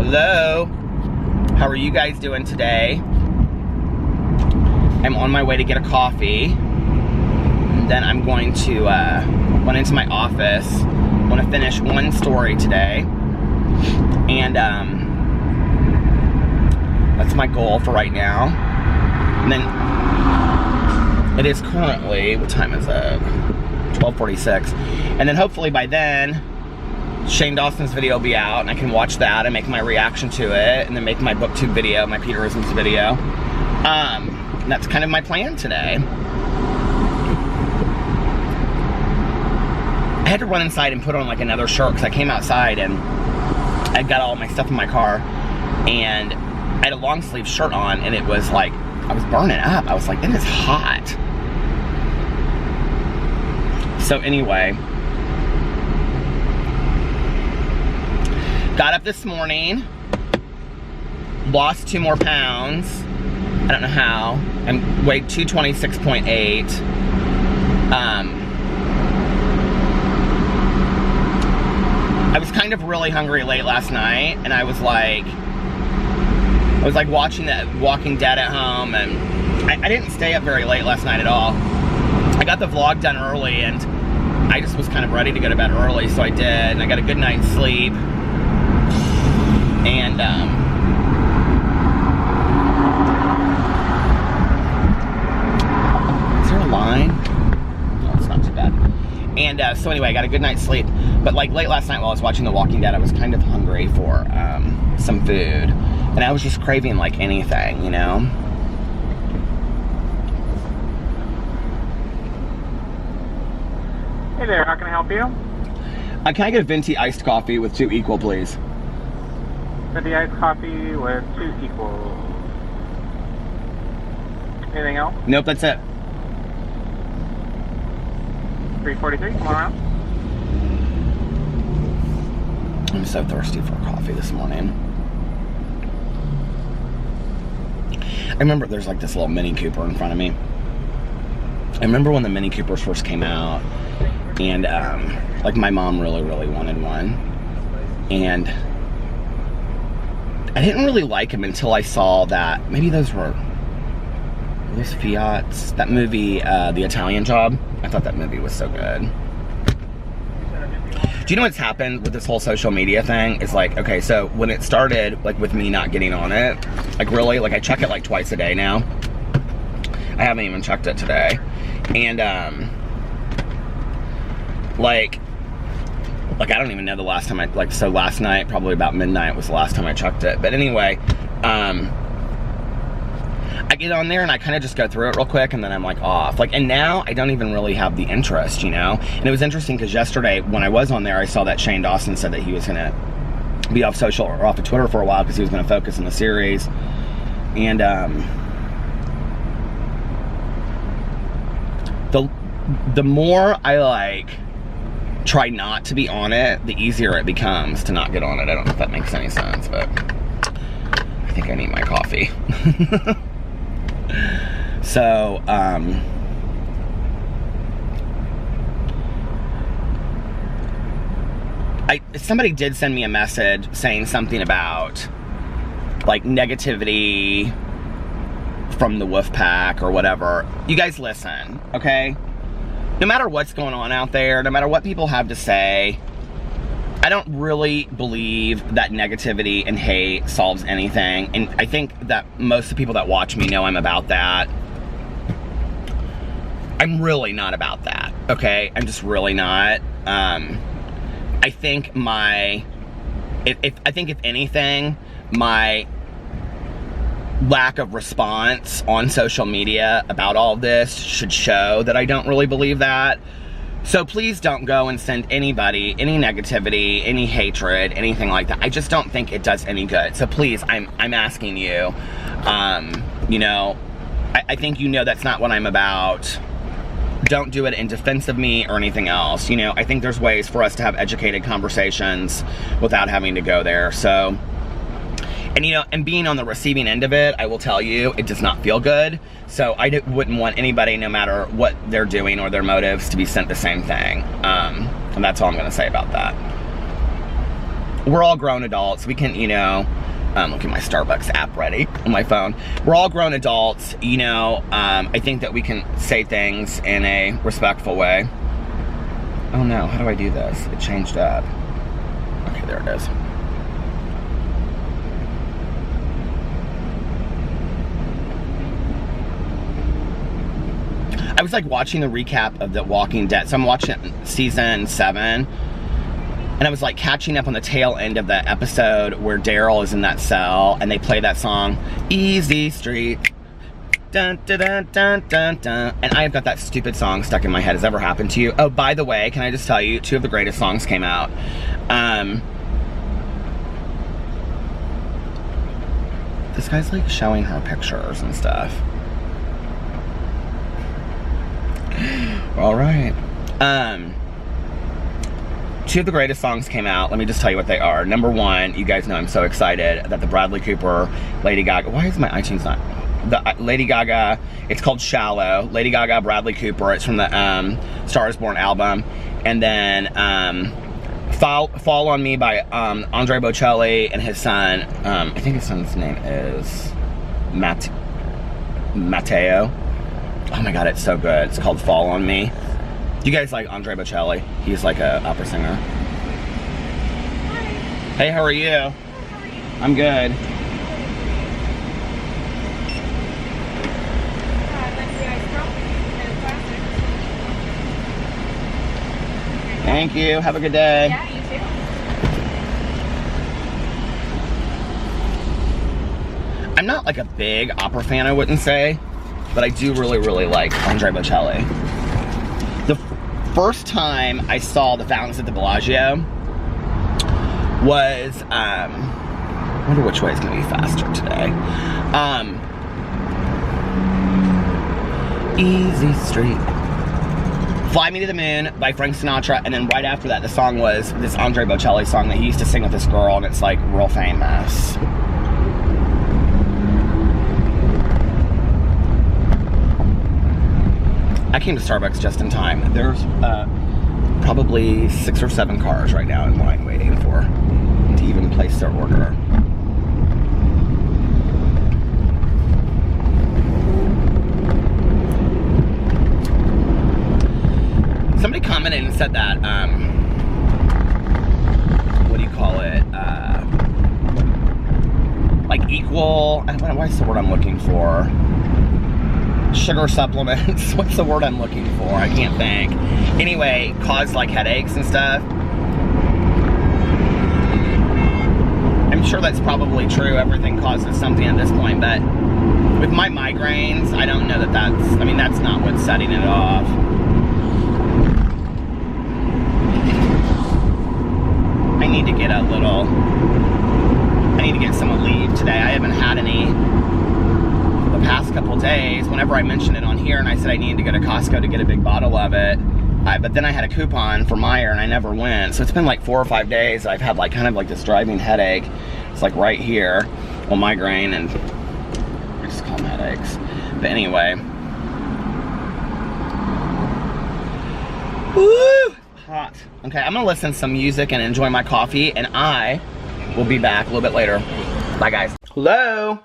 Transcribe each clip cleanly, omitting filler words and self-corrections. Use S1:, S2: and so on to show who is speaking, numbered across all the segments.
S1: Hello, how are you guys doing today? I'm on my way to get a coffee, and then I'm going to run into my office. I want to finish one story today, and that's my goal for right now. And then it is currently, what time is it? 12:46, and then hopefully by then Shane Dawson's video will be out, and I can watch that and make my reaction to it, and then make my booktube video, my Peterisms video. And that's kind of my plan today. I had to run inside and put on like another shirt because I came outside and I got all my stuff in my car, and I had a long sleeve shirt on, and it was like, I was burning up. I was like, it is hot. So anyway, got up this morning, lost 2 more pounds. I don't know how. I weighed 226.8. I was kind of really hungry late last night, and I was like watching that Walking Dead at home, and I didn't stay up very late last night at all. I got the vlog done early, and I just was kind of ready to go to bed early, so I did, and I got a good night's sleep. And is there a line? No, it's not too bad. And so anyway, I got a good night's sleep. But like late last night while I was watching The Walking Dead, I was kind of hungry for some food. And I was just craving like anything, you know?
S2: Hey there, how can I help you?
S1: Can I get a venti iced coffee with 2 equal, please?
S2: Venti iced coffee with 2 equals. Anything else?
S1: Nope, that's it.
S2: 343, come on around.
S1: I'm so thirsty for coffee this morning. I remember there's like this little Mini Cooper in front of me. I remember when the Mini Coopers first came out, and like my mom really wanted one, and I didn't really like them until I saw that maybe those Fiats, that movie The Italian Job. I thought that movie was so good. Do you know what's happened with this whole social media thing? It's like, okay, so when it started, like with me not getting on it, like really, like I check it like twice a day now. I haven't even checked it today. And like I don't even know the last time so last night, probably about midnight was the last time I checked it. But anyway, I get on there and I kind of just go through it real quick, and then I'm like off. Like, and now I don't even really have the interest, you know? And it was interesting because yesterday when I was on there, I saw that Shane Dawson said that he was gonna be off social or off of Twitter for a while because he was gonna focus on the series. And the more I like try not to be on it, the easier it becomes to not get on it. I don't know if that makes any sense, but I think I need my coffee. So, somebody did send me a message saying something about like negativity from the wolf pack or whatever. You guys listen, okay? No matter what's going on out there, no matter what people have to say, I don't really believe that negativity and hate solves anything. And I think that most of the people that watch me know I'm about that. I'm really not about that, okay? I'm just really not. I think if anything, my lack of response on social media about all of this should show that I don't really believe that. So please don't go and send anybody any negativity, any hatred, anything like that. I just don't think it does any good. So please, I'm asking you, you know, I think you know that's not what I'm about. Don't do it in defense of me or anything else. You know, I think there's ways for us to have educated conversations without having to go there. So, and you know, and being on the receiving end of it, I will tell you, it does not feel good. So I wouldn't want anybody, no matter what they're doing or their motives, to be sent the same thing. And that's all I'm gonna say about that. we're all grown adults. We can, you know, look at my Starbucks app ready on my phone. We're all grown adults, you know. I think that we can say things in a respectful way. Oh no, how do I do this? It changed up. Okay, there it is. I was like watching the recap of The Walking Dead. So I'm watching season 7. And I was like catching up on the tail end of that episode where Daryl is in that cell and they play that song, Easy Street. Dun, dun, dun, dun, dun, dun. And I have got that stupid song stuck in my head. Has ever happened to you? Oh, by the way, can I just tell you, 2 of the greatest songs came out. This guy's like showing her pictures and stuff. All right. 2 of the greatest songs came out. Let me just tell you what they are. Number 1, you guys know I'm so excited that the Bradley Cooper, Lady Gaga, why is my iTunes not? The Lady Gaga, it's called Shallow. Lady Gaga, Bradley Cooper. It's from the Star Is Born album. And then Fall on Me by Andre Bocelli and his son. I think his son's name is Matteo. Oh my god, it's so good. It's called Fall on Me. You guys like Andre Bocelli? He's like a opera singer.
S3: Hi.
S1: Hey, how are you?
S3: How are you?
S1: I'm good. Thank you. Have a good day.
S3: Yeah, you too.
S1: I'm not like a big opera fan, I wouldn't say, but I do really, really like Andre Bocelli. The first time I saw the Fountains at the Bellagio was, I wonder which way is going to be faster today. Easy Street. Fly Me to the Moon by Frank Sinatra, and then right after that, the song was this Andre Bocelli song that he used to sing with this girl, and it's like real famous. I came to Starbucks just in time. There's probably 6 or 7 cars right now in line waiting to even place their order. Somebody commented and said that, what do you call it? Like equal, what's the word I'm looking for? Sugar supplements. What's the word I'm looking for? I can't think. Anyway, cause like headaches and stuff. I'm sure that's probably true. Everything causes something at this point, but with my migraines, I don't know that's not what's setting it off. I need to get some Aleve today. I haven't had any the past couple days. Whenever I mentioned it on here and I said I needed to go to Costco to get a big bottle of it, but then I had a coupon for Meyer and I never went. So it's been like 4 or 5 days. I've had like kind of like this driving headache. It's like right here. Well, migraine, and I just call them headaches. But anyway. Woo! Hot. Okay, I'm gonna listen to some music and enjoy my coffee, and I will be back a little bit later. Bye, guys. Hello?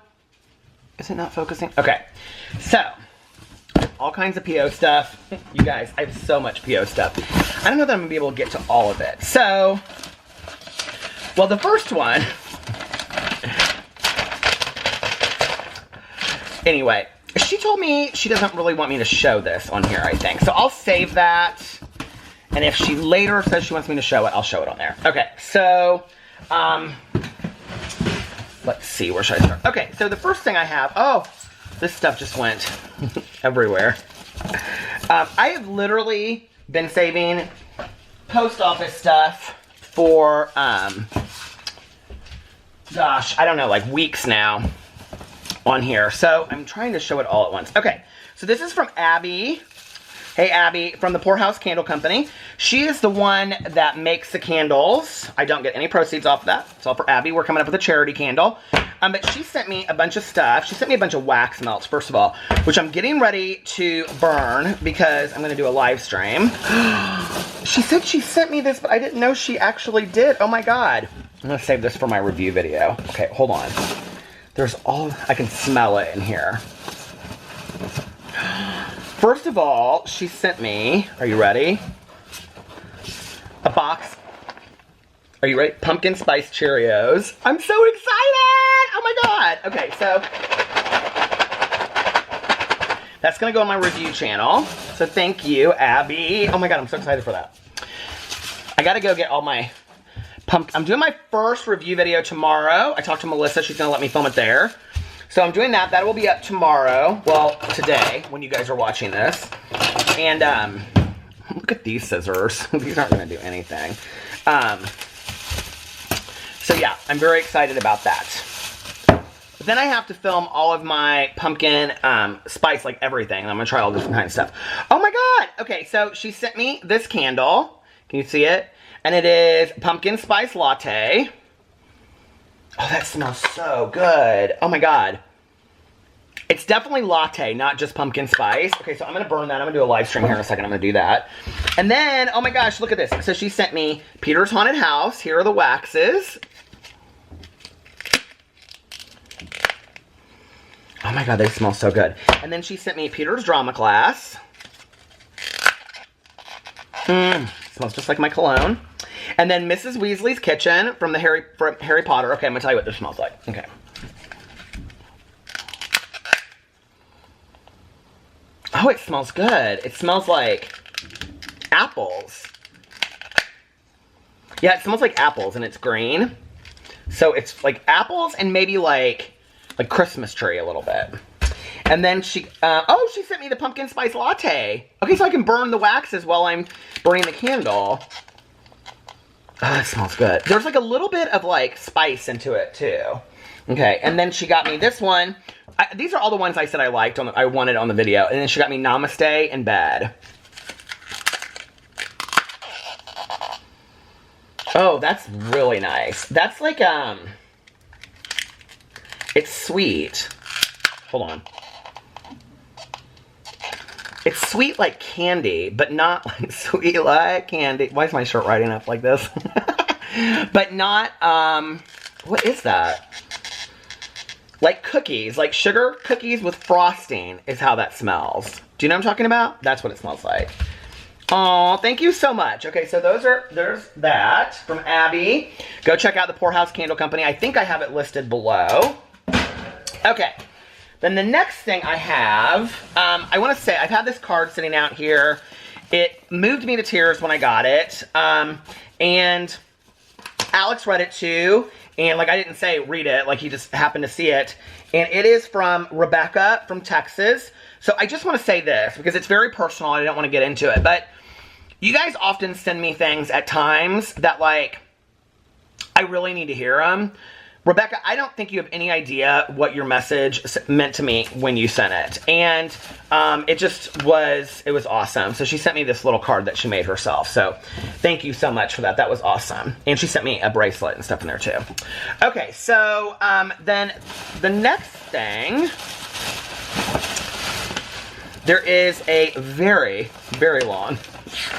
S1: Is it not focusing? Okay, so, all kinds of PO stuff. You guys, I have so much PO stuff. I don't know that I'm gonna be able to get to all of it. So, well, the first one, anyway, she told me she doesn't really want me to show this on here, I think. So I'll save that. And if she later says she wants me to show it, I'll show it on there. Okay, so, let's see, where should I start? Okay, so the first thing I have, oh, this stuff just went everywhere. I have literally been saving post office stuff for, gosh, I don't know, like weeks now on here. So I'm trying to show it all at once. Okay, so this is from Abby. Hey, Abby, from the Poorhouse Candle Company. She is the one that makes the candles. I don't get any proceeds off of that. It's all for Abby. We're coming up with a charity candle. But she sent me a bunch of stuff. She sent me a bunch of wax melts, first of all, which I'm getting ready to burn because I'm going to do a live stream. She said she sent me this, but I didn't know she actually did. Oh, my God. I'm gonna save this for my review video. Okay, hold on. There's all, I can smell it in here. First of all, she sent me, are you ready? A box. Are you ready? Pumpkin spice Cheerios. I'm so excited! Oh my god! Okay, so that's gonna go on my review channel. So thank you, Abby. Oh my god, I'm so excited for that. I gotta go get all my pumpkin. I'm doing my first review video tomorrow. I talked to Melissa, she's gonna let me film it there. So I'm doing that. That will be up tomorrow. Well, today, when you guys are watching this. And look at these scissors. These aren't gonna do anything. So yeah, I'm very excited about that. But then I have to film all of my pumpkin spice, like everything. And I'm gonna try all different kinds of stuff. Oh my god! Okay, so she sent me this candle. Can you see it? And it is pumpkin spice latte. Oh, that smells so good. Oh my god. It's definitely latte, not just pumpkin spice. Okay, so I'm gonna burn that. I'm gonna do a live stream here in a second. I'm gonna do that. And then, oh my gosh, look at this. So she sent me Peter's Haunted House. Here are the waxes. Oh my god, they smell so good. And then she sent me Peter's Drama Class. Smells just like my cologne. And then Mrs. Weasley's Kitchen from Harry Potter. Okay, I'm gonna tell you what this smells like. Okay. Oh, it smells good. It smells like apples. Yeah, it smells like apples and it's green. So it's like apples and maybe like Christmas tree a little bit. And then she sent me the pumpkin spice latte. Okay, so I can burn the waxes while I'm burning the candle. Oh, that smells good. There's like a little bit of like spice into it too. Okay, and then she got me this one. These are all the ones I said I liked, I wanted on the video. And then she got me Namaste in Bed. Oh, that's really nice. That's like, it's sweet. Hold on. It's sweet like candy, but not like sweet like candy. Why is my shirt riding up like this? But not, what is that? Like cookies, like sugar cookies with frosting is how that smells. Do you know what I'm talking about? That's what it smells like. Aw, thank you so much. Okay, so there's that from Abby. Go check out the Poorhouse Candle Company. I think I have it listed below. Okay, then the next thing I have, I want to say, I've had this card sitting out here. It moved me to tears when I got it. And Alex read it too. And like I didn't say read it, like he just happened to see it. And it is from Rebecca from Texas. So I just want to say this because it's very personal. I don't want to get into it. But you guys often send me things at times that like I really need to hear them. Rebecca, I don't think you have any idea what your message meant to me when you sent it. And it was awesome. So she sent me this little card that she made herself. So thank you so much for that. That was awesome. And she sent me a bracelet and stuff in there too. Okay, so then the next thing, there is a very, very long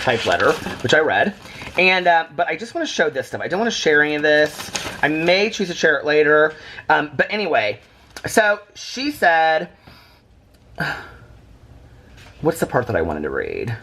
S1: type letter, which I read. And, but I just want to show this stuff. I don't want to share any of this. I may choose to share it later. But anyway, so she said, what's the part that I wanted to read?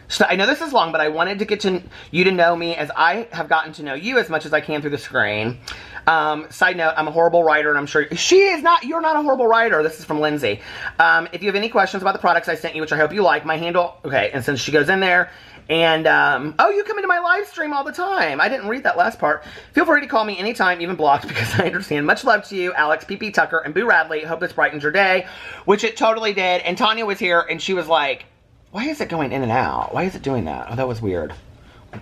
S1: So I know this is long, but I wanted to get you to know me as I have gotten to know you as much as I can through the screen. Side note, I'm a horrible writer, and I'm sure you're not a horrible writer. This is from Lindsay. If you have any questions about the products I sent you, which I hope you like, my handle, okay, and since she goes in there, and, oh, you come into my live stream all the time. I didn't read that last part. Feel free to call me anytime, even blocked, because I understand. Much love to you, Alex, PP Tucker, and Boo Radley. Hope this brightens your day, which it totally did. And Tanya was here, and she was like, why is it going in and out? Why is it doing that? Oh, that was weird.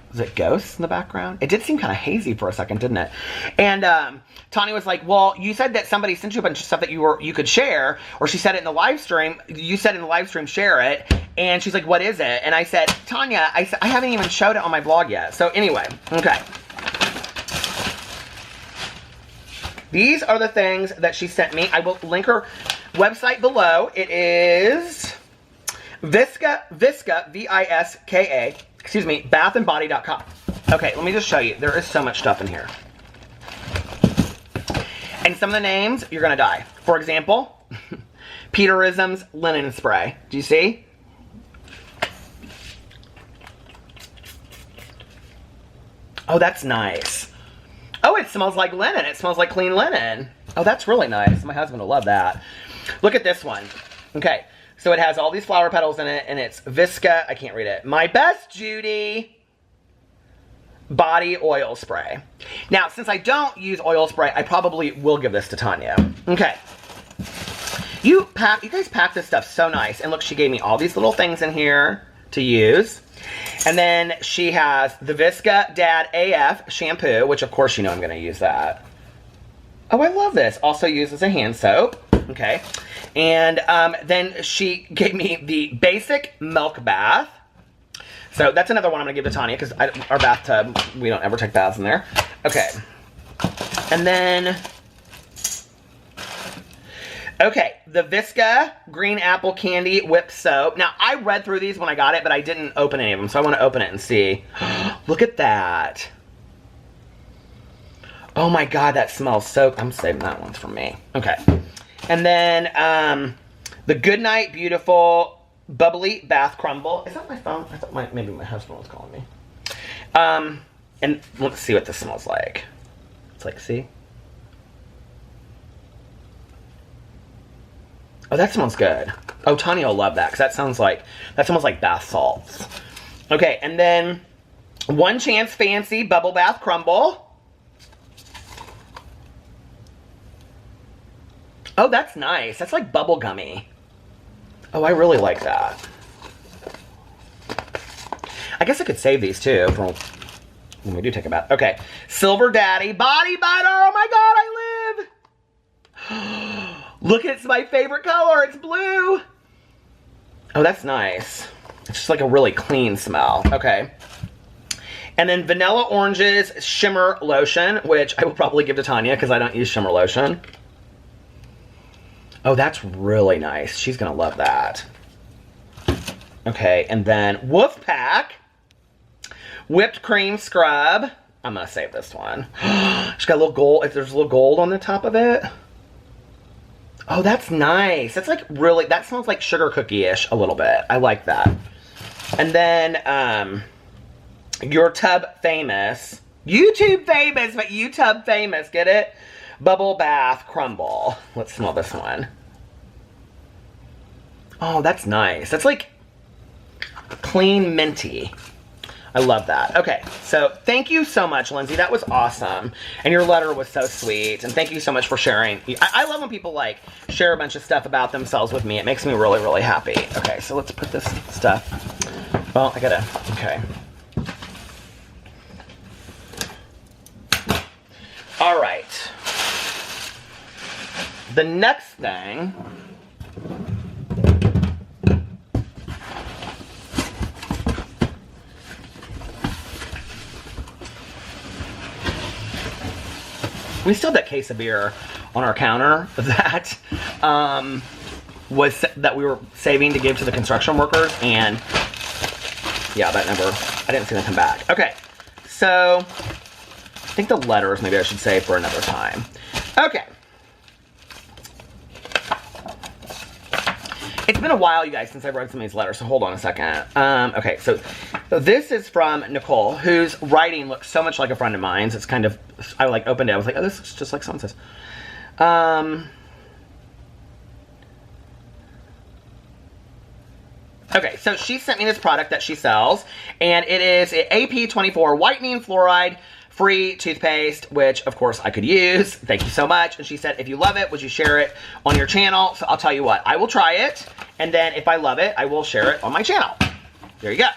S1: Was it ghosts in the background? It did seem kind of hazy for a second, didn't it? And Tanya was like, well, you said that somebody sent you a bunch of stuff that you could share, or she said it in the live stream. You said in the live stream, share it. And she's like, what is it? And I said, Tanya, I haven't even showed it on my blog yet. So anyway, okay. These are the things that she sent me. I will link her website below. It is Viska, V-I-S-K-A, excuse me, bathandbody.com. Okay, let me just show you. There is so much stuff in here. And some of the names, you're gonna die. For example, Peterism's linen spray. Do you see? Oh, that's nice. Oh, it smells like linen. It smells like clean linen. Oh, that's really nice. My husband will love that. Look at this one. Okay, so it has all these flower petals in it, and it's Visca, I can't read it. My Best Judy body oil spray. Now, since I don't use oil spray, I probably will give this to Tanya. Okay. You guys pack this stuff so nice. And look, she gave me all these little things in here to use. And then she has the Visca Dad AF shampoo, which of course you know I'm going to use that. Oh, I love this. Also used as a hand soap. Okay. And then she gave me the basic milk bath. So that's another one I'm going to give to Tanya because our bathtub, we don't ever take baths in there. Okay. And then, okay, the Visca Green Apple Candy Whip Soap. Now, I read through these when I got it, but I didn't open any of them, so I want to open it and see. Look at that. Oh my God, that smells so... I'm saving that one for me. Okay. And then, the Goodnight Beautiful Bubbly Bath Crumble. Is that my phone? I thought maybe my husband was calling me. And let's see what this smells like. It's like, see? Oh, that smells good. Oh, Tanya will love that, because that smells like bath salts. Okay, and then One Chance Fancy Bubble Bath Crumble. Oh, that's nice. That's like bubble gummy. Oh, I really like that. I guess I could save these too for when we do take a bath. Okay. Silver Daddy Body Butter. Oh my God, I live. Look, it's my favorite color. It's blue. Oh, that's nice. It's just like a really clean smell. Okay. And then Vanilla Orange's Shimmer Lotion, which I will probably give to Tanya because I don't use shimmer lotion. Oh, that's really nice. She's going to love that. Okay, and then Wolfpack Whipped Cream Scrub. I'm going to save this one. She's got a little gold. If there's a little gold on the top of it. Oh, that's nice. That's like really, that smells like sugar cookie-ish a little bit. I like that. And then, Your Tub Famous. YouTube famous, but YouTube famous. Get it? Bubble Bath Crumble. Let's smell this one. Oh, that's nice. That's like clean minty. I love that. Okay, so thank you so much, Lindsay. That was awesome. And your letter was so sweet. And thank you so much for sharing. I love when people like share a bunch of stuff about themselves with me. It makes me really, really happy. Okay, so let's put this stuff. Well, I gotta, okay. All right. The next thing we still have that case of beer on our counter that that we were saving to give to the construction workers, and yeah, that never, I didn't see them come back. Okay, so I think the letters maybe I should save for another time. Okay. It's been a while, you guys, since I've read some of these letters, so hold on a second. Okay, so this is from Nicole, whose writing looks so much like a friend of mine's. It's kind of, I like opened it, I was like, oh, this looks just like someone says. Okay, so she sent me this product that she sells, and it is an AP24 whitening fluoride free toothpaste, which of course I could use. Thank you so much. And she said, if you love it, would you share it on your channel? So I'll tell you what, I will try it, and then if I love it, I will share it on my channel. There you go.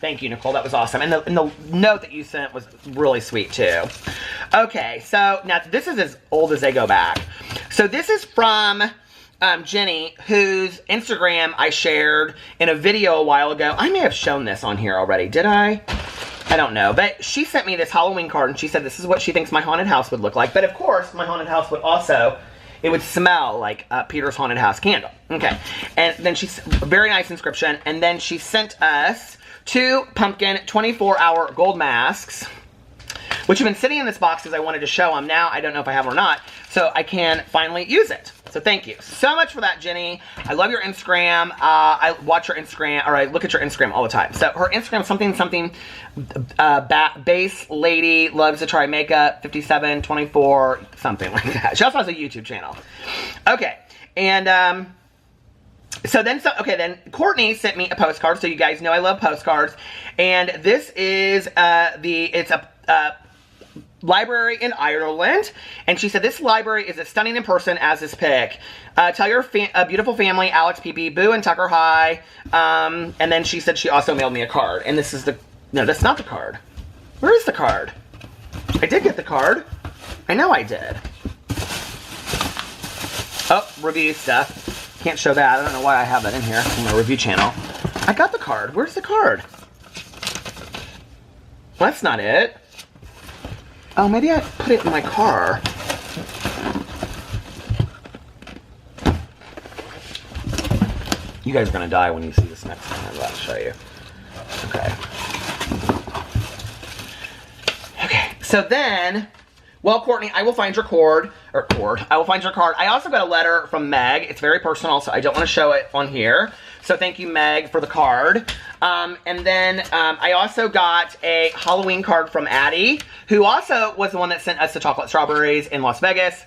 S1: Thank you, Nicole. That was awesome. And the note that you sent was really sweet too. Okay, so now this is as old as they go back. So this is from Jenny, whose Instagram I shared in a video a while ago. I may have shown this on here already. Did I? I don't know, but she sent me this Halloween card, and she said this is what she thinks my haunted house would look like. But of course, my haunted house would also, it would smell like Peter's Haunted House candle. Okay, and then she's a very nice inscription, and then she sent us 2 pumpkin 24-hour gold masks, which have been sitting in this box because I wanted to show them. Now I don't know if I have or not, so I can finally use it. So thank you so much for that, Jenny. I love your Instagram. I watch your Instagram, or I look at your Instagram all the time. So her Instagram, something, base lady, loves to try makeup, 5724, something like that. She also has a YouTube channel. Okay, and then Courtney sent me a postcard, so you guys know I love postcards. And this is it's a library in Ireland, and she said this library is as stunning in person as this pic. Tell your beautiful family, Alex, PP, Boo, and Tucker hi. And then she said she also mailed me a card, and this is no, that's not the card. Where is the card? I did get the card. I know I did. Oh, review stuff. Can't show that. I don't know why I have that in here on my review channel. I got the card. Where's the card? Well, that's not it. Oh, maybe I put it in my car. You guys are gonna die when you see this next one I'm about to show you. Okay. Okay, so then, well, Courtney, I will find your I will find your card. I also got a letter from Meg. It's very personal, so I don't want to show it on here. So thank you, Meg, for the card. And then I also got a Halloween card from Addie, who also was the one that sent us the chocolate strawberries in Las Vegas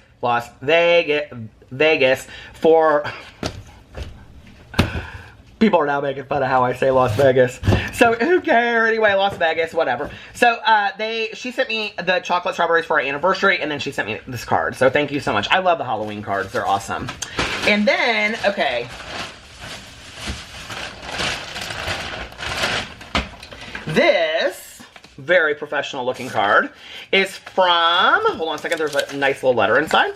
S1: for... People are now making fun of how I say Las Vegas. So who cares? Anyway, Las Vegas, whatever. So she sent me the chocolate strawberries for our anniversary, and then she sent me this card. So thank you so much. I love the Halloween cards. They're awesome. And then, okay. This very professional looking card is from, hold on a second, there's a nice little letter inside.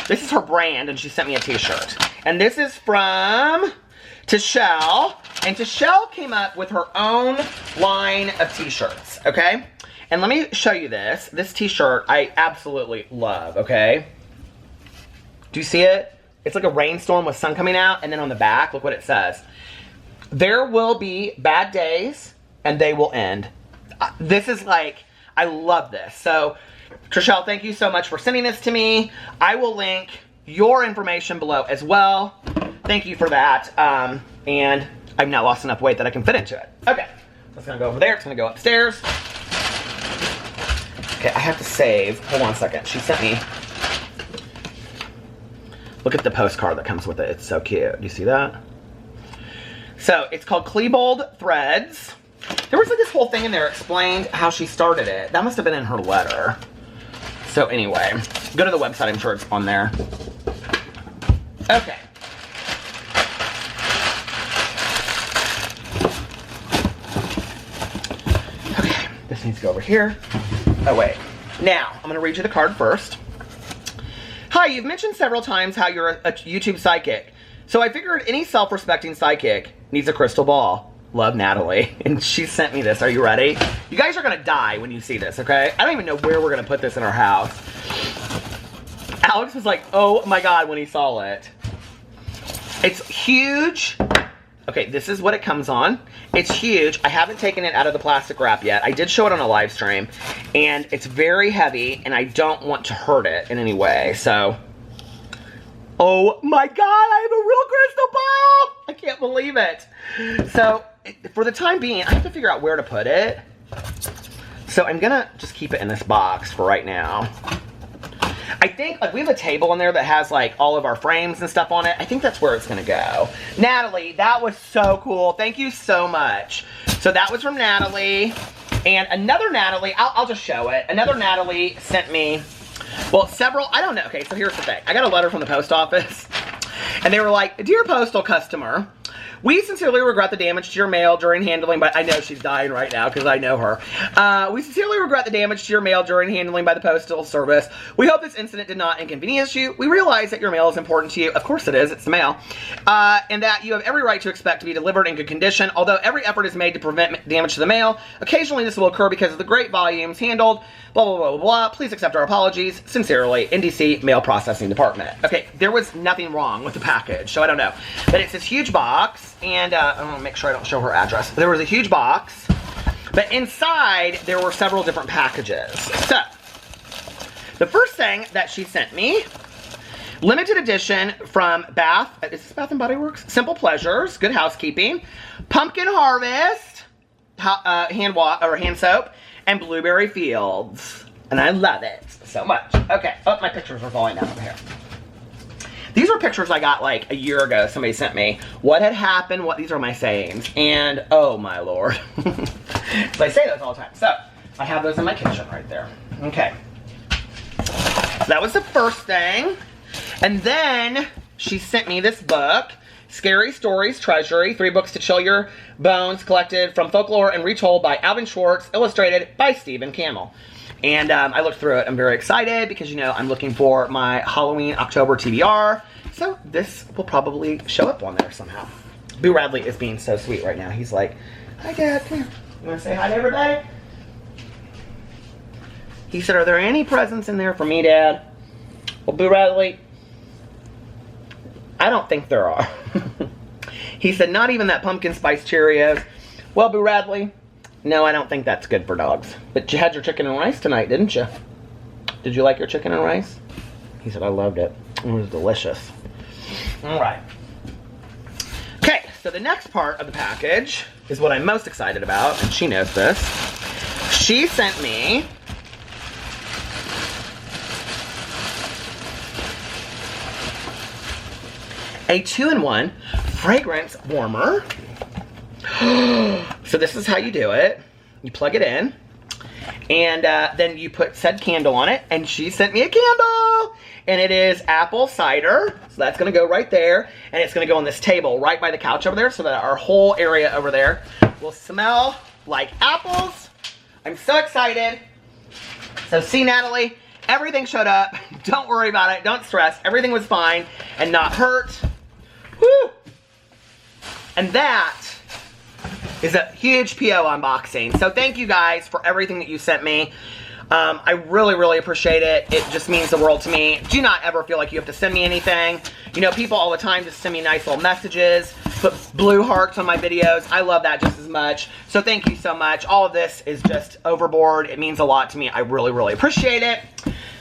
S1: This is her brand, and she sent me a t-shirt. And this is from Tishelle, and Tishelle came up with her own line of t-shirts, okay? And let me show you this. This t-shirt I absolutely love, okay? Do you see it? It's like a rainstorm with sun coming out, and then on the back, look what it says. There will be bad days, and they will end. This is like, I love this. So, Trishelle, thank you so much for sending this to me. I will link your information below as well. Thank you for that. And I've now lost enough weight that I can fit into it. Okay, so it's gonna go over there. It's gonna go upstairs. Okay, I have to save. Hold on a second. She sent me. Look at the postcard that comes with it. It's so cute. Do you see that? So it's called Klebold Threads. There was like this whole thing in there explained how she started it. That must have been in her letter. So anyway, go to the website. I'm sure it's on there. Okay. Okay, this needs to go over here. Oh wait. Now, I'm going to read you the card first. Hi, you've mentioned several times how you're a YouTube psychic. So I figured any self-respecting psychic needs a crystal ball. Love, Natalie. And she sent me this. Are you ready? You guys are going to die when you see this, okay? I don't even know where we're going to put this in our house. Alex was like, oh my God, when he saw it. It's huge. Okay, this is what it comes on. It's huge. I haven't taken it out of the plastic wrap yet. I did show it on a live stream. And it's very heavy, and I don't want to hurt it in any way. So, oh my God, I have a real crystal ball! I can't believe it. So, for the time being, I have to figure out where to put it. So I'm gonna just keep it in this box for right now. I think, like, we have a table in there that has, like, all of our frames and stuff on it. I think that's where it's gonna go. Natalie, that was so cool. Thank you so much. So that was from Natalie. And another Natalie, I'll just show it. Another Natalie sent me, well, several, I don't know. Okay, so here's the thing. I got a letter from the post office. And they were like, dear postal customer, we sincerely regret the damage to your mail during handling by... I know she's dying right now because I know her. We sincerely regret the damage to your mail during handling by the Postal Service. We hope this incident did not inconvenience you. We realize that your mail is important to you. Of course it is. It's mail. And that you have every right to expect to be delivered in good condition. Although every effort is made to prevent damage to the mail, occasionally this will occur because of the great volumes handled. blah, blah, blah, blah, blah. Please accept our apologies. Sincerely, NDC Mail Processing Department. Okay, there was nothing wrong with the package, so I don't know. But it's this huge box, and I want to make sure I don't show her address. There was a huge box, but inside there were several different packages. So, the first thing that she sent me, limited edition from is this Bath & Body Works? Simple Pleasures, Good Housekeeping, Pumpkin Harvest, hand soap, and Blueberry Fields. And I love it so much. Okay, oh, my pictures are falling down over here. These were pictures I got like a year ago, somebody sent me. What had happened, these are my sayings. And, oh my Lord. So I say those all the time. So, I have those in my kitchen right there. Okay. So that was the first thing. And then she sent me this book, Scary Stories Treasury, 3 books to chill your bones, collected from folklore and retold by Alvin Schwartz, illustrated by Stephen Camel. And I looked through it. I'm very excited because, you know, I'm looking for my Halloween October TBR. So this will probably show up on there somehow. Boo Radley is being so sweet right now. He's like, hi, Dad, come here. You want to say hi to everybody? He said, are there any presents in there for me, Dad? Well, Boo Radley, I don't think there are. He said, not even that pumpkin spice Cheerios. Well, Boo Radley, no, I don't think that's good for dogs. But you had your chicken and rice tonight, didn't you? Did you like your chicken and rice? He said, I loved it. It was delicious. All right. Okay, so the next part of the package is what I'm most excited about, and she knows this. She sent me a 2-in-1 fragrance warmer. So this is how you do it. You plug it in, and then you put said candle on it, and she sent me a candle, and it is apple cider, so that's going to go right there, and it's going to go on this table right by the couch over there, so that our whole area over there will smell like apples. I'm so excited. So see, Natalie, everything showed up. Don't worry about it. Don't stress. Everything was fine and not hurt. Woo! And that is a huge PO unboxing. So thank you guys for everything that you sent me. I really, really appreciate it. It just means the world to me. Do not ever feel like you have to send me anything. You know, people all the time just send me nice little messages, put blue hearts on my videos. I love that just as much. So thank you so much. All of this is just overboard. It means a lot to me. I really, really appreciate it.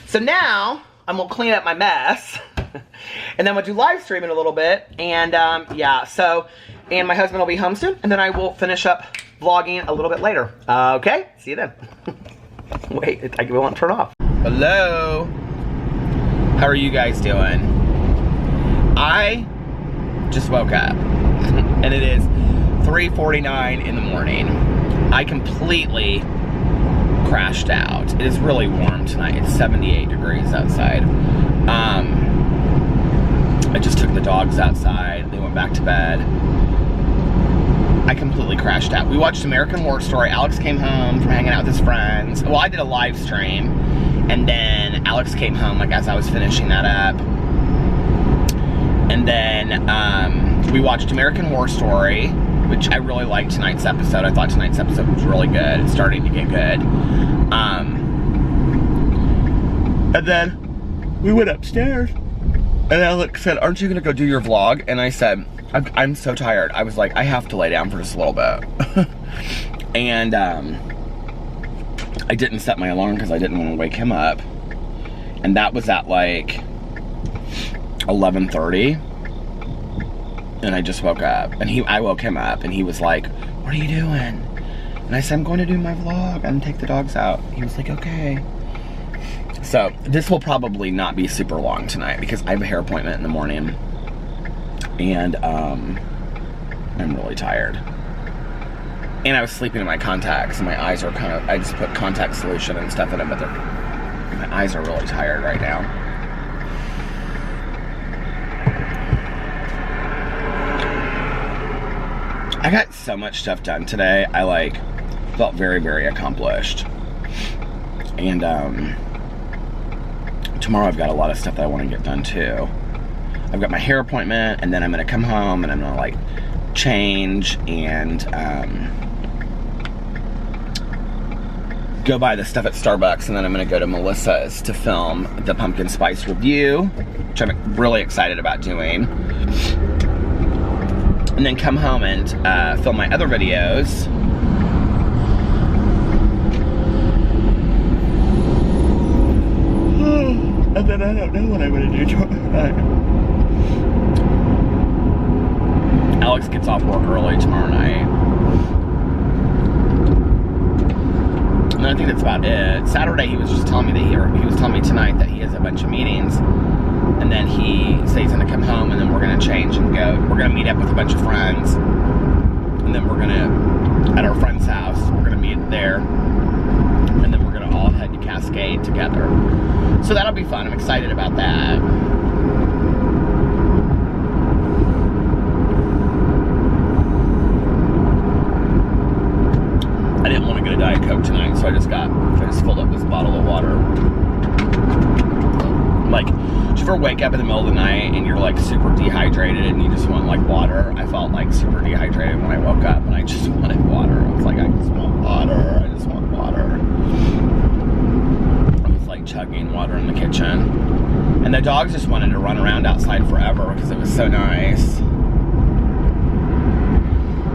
S1: So now I'm gonna clean up my mess. And then we'll do live stream in a little bit. And yeah, so, and my husband will be home soon. And then I will finish up vlogging a little bit later. Okay, see you then. Wait, I won't turn off. Hello. How are you guys doing? I just woke up. And it is 3:49 in the morning. I completely crashed out. It is really warm tonight. It's 78 degrees outside. I just took the dogs outside. They went back to bed. I completely crashed out. We watched American Horror Story. Alex came home from hanging out with his friends. Well, I did a live stream, and then Alex came home like as I was finishing that up. And then we watched American Horror Story, which I really liked tonight's episode. I thought tonight's episode was really good. It's starting to get good. And then we went upstairs, and Alex said, aren't you gonna go do your vlog? And I said, I'm so tired. I was like, I have to lay down for just a little bit. And I didn't set my alarm because I didn't want to wake him up. And that was at like 11:30. And I just woke up. And I woke him up, and he was like, what are you doing? And I said, I'm going to do my vlog and take the dogs out. He was like, okay. So this will probably not be super long tonight because I have a hair appointment in the morning. And I'm really tired. And I was sleeping in my contacts, and my eyes are kind of, I just put contact solution and stuff in them, but my eyes are really tired right now. I got so much stuff done today. I like felt very, very accomplished. And tomorrow I've got a lot of stuff that I want to get done too. I've got my hair appointment, and then I'm gonna come home and I'm gonna like change and go buy the stuff at Starbucks, and then I'm gonna go to Melissa's to film the pumpkin spice review, which I'm really excited about doing. And then come home and film my other videos. And then I don't know what I'm gonna do tomorrow. Alex gets off work early tomorrow night. And I think that's about it. Saturday he was just telling me that he was telling me tonight that he has a bunch of meetings. And then he said he's gonna come home, and then we're gonna change and go. We're gonna meet up with a bunch of friends. And then we're gonna, at our friend's house, we're gonna meet there. And then we're gonna all head to Cascade together. So that'll be fun. I'm excited about that. I didn't want to get a Diet Coke tonight, so I just filled up this bottle of water. Like, do you ever wake up in the middle of the night and you're like super dehydrated and you just want like water? I felt like super dehydrated when I woke up and I just wanted water. I was like, I just want water. I just want water. I was like chugging water in the kitchen. And the dogs just wanted to run around outside forever because it was so nice.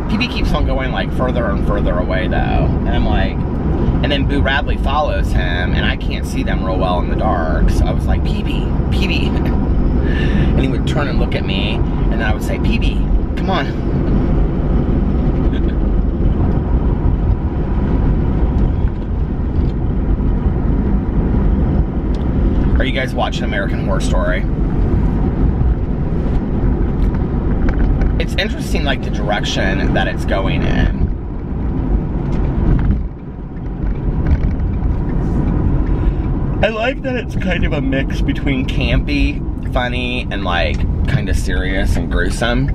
S1: PB keeps on going like further and further away though. And I'm like, and then Boo Radley follows him, and I can't see them real well in the dark. So I was like, PB. And he would turn and look at me, and then I would say, PB, come on. Are you guys watching American Horror Story? It's interesting, like, the direction that it's going in. I like that it's kind of a mix between campy, funny, and like kind of serious and gruesome.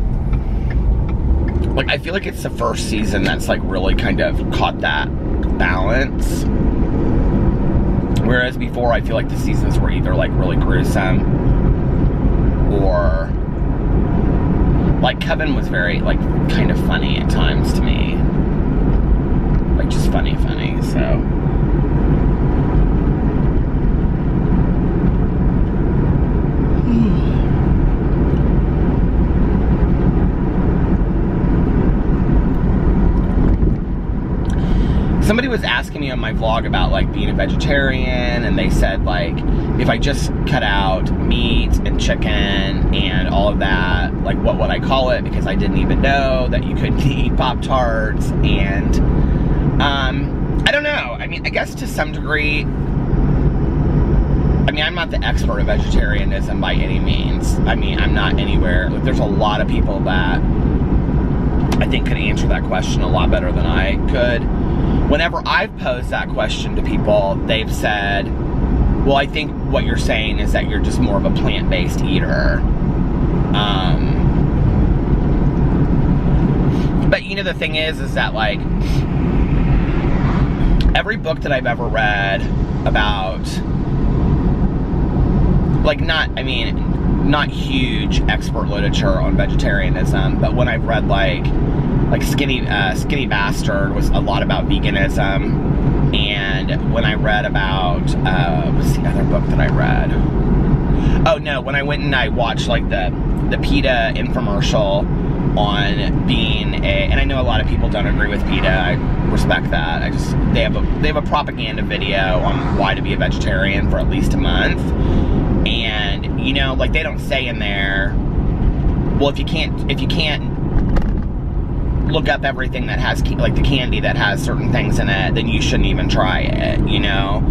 S1: Like, I feel like it's the first season that's like really kind of caught that balance. Whereas before, I feel like the seasons were either like really gruesome or like Coven was very like kind of funny at times to me. Like just funny, so. Somebody was asking me on my vlog about like being a vegetarian, and they said like if I just cut out meat and chicken and all of that, like what would I call it? Because I didn't even know that you could eat Pop-Tarts. And I don't know. I mean, I guess to some degree, I mean, I'm not the expert of vegetarianism by any means. I mean, I'm not anywhere. Like, there's a lot of people that I think could answer that question a lot better than I could. Whenever I've posed that question to people, they've said, well, I think what you're saying is that you're just more of a plant-based eater. But, you know, the thing is that, like, every book that I've ever read about, like, not huge expert literature on vegetarianism, but when I've read, like Skinny Bastard was a lot about veganism, and when I read about, what's the other book that I read? Oh no, when I went and I watched like the PETA infomercial on being and I know a lot of people don't agree with PETA, I respect that, they have a propaganda video on why to be a vegetarian for at least a month, and you know, like they don't say in there, well, if you can't look up everything that has, like the candy that has certain things in it, then you shouldn't even try it, you know?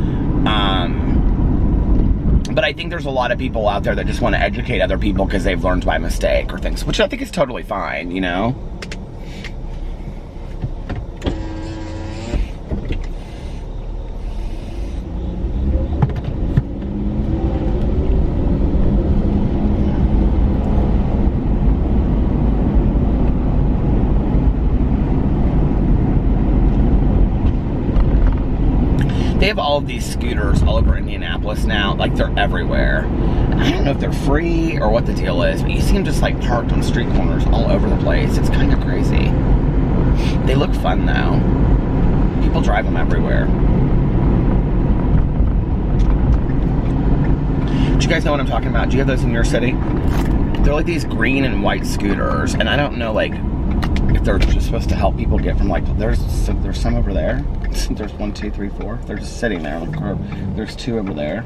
S1: But I think there's a lot of people out there that just want to educate other people because they've learned by mistake or things, which I think is totally fine, you know? They have all of these scooters all over Indianapolis now, like they're everywhere. I don't know if they're free or what the deal is, but you see them just like parked on street corners all over the place. It's kind of crazy. They look fun though. People drive them everywhere. Do you guys know what I'm talking about? Do you have those in your city? They're like these green and white scooters, and I don't know like if they're just supposed to help people get from like there's some over there. There's 1, 2, 3, 4. They're just sitting there on the curb. There's 2 over there.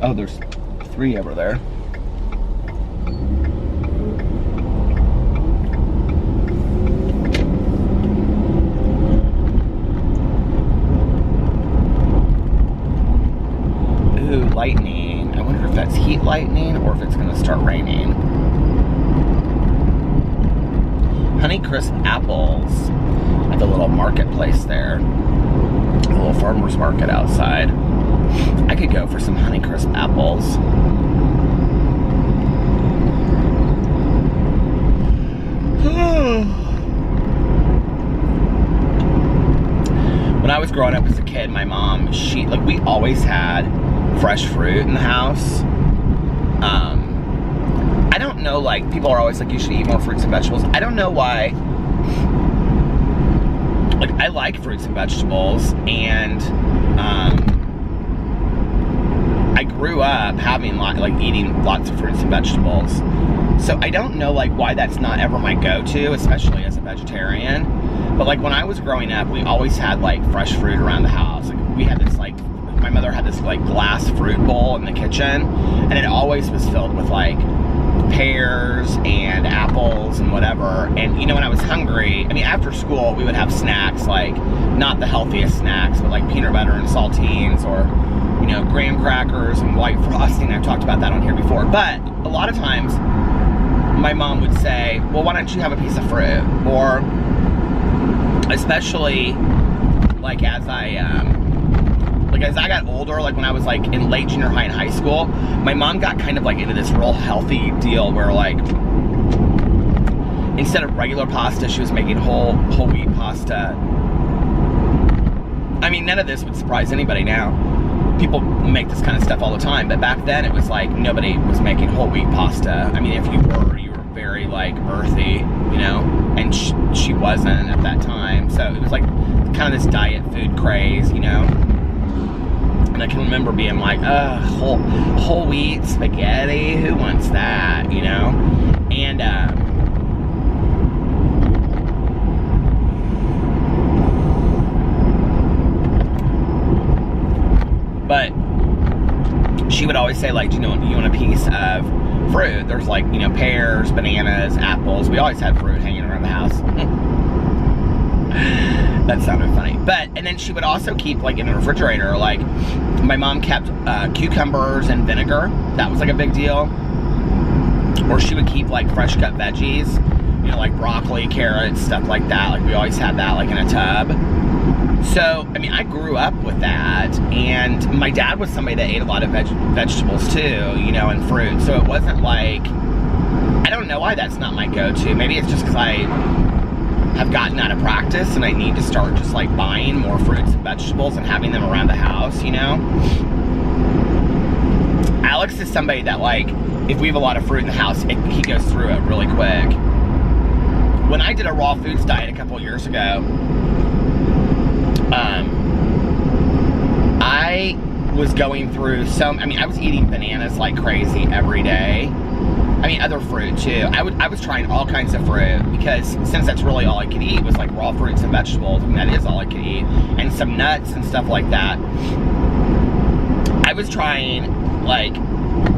S1: Oh, there's 3 over there. Ooh, lightning. I wonder if that's heat lightning or if it's gonna start raining. Honeycrisp apples at the little marketplace there. The little farmer's market outside. I could go for some Honeycrisp apples. When I was growing up as a kid, my mom, we always had fresh fruit in the house. I don't know, like, people are always like, you should eat more fruits and vegetables. I don't know why. Like, I like fruits and vegetables, and I grew up having eating lots of fruits and vegetables. So I don't know like why that's not ever my go-to, especially as a vegetarian. But like when I was growing up, we always had like fresh fruit around the house. Like we had this my mother had this like glass fruit bowl in the kitchen, and it always was filled with like pears and apples and whatever. And you know, when I was hungry, I mean, after school we would have snacks, like not the healthiest snacks, but like peanut butter and saltines, or you know, graham crackers and white frosting. I've talked about that on here before. But a lot of times my mom would say, well, why don't you have a piece of fruit? Or especially like as I got older, like when I was like in late junior high and high school, my mom got kind of like into this real healthy deal where like instead of regular pasta, she was making whole wheat pasta. I mean, none of this would surprise anybody now. People make this kind of stuff all the time, but back then it was like nobody was making whole wheat pasta. I mean, if you were very like earthy, you know, and she wasn't at that time. So it was like kind of this diet food craze, you know. And I can remember being like, whole wheat spaghetti, who wants that, you know? And but she would always say like, you know, you want a piece of fruit? There's like, you know, pears, bananas, apples. We always had fruit hanging around the house. That sounded funny. But, and then she would also keep like in the refrigerator, like my mom kept cucumbers and vinegar. That was like a big deal. Or she would keep like fresh cut veggies, you know, like broccoli, carrots, stuff like that. Like we always had that like in a tub. So, I mean, I grew up with that, and my dad was somebody that ate a lot of vegetables too, you know, and fruit. So it wasn't like, I don't know why that's not my go-to. Maybe it's just because I have gotten out of practice and I need to start just like buying more fruits and vegetables and having them around the house, you know? Alex is somebody that like, if we have a lot of fruit in the house, he goes through it really quick. When I did a raw foods diet a couple years ago, I was going through I was eating bananas like crazy every day. I mean, other fruit too. I was trying all kinds of fruit because since that's really all I could eat was like raw fruits and vegetables. I mean, that is all I could eat. And some nuts and stuff like that. I was trying like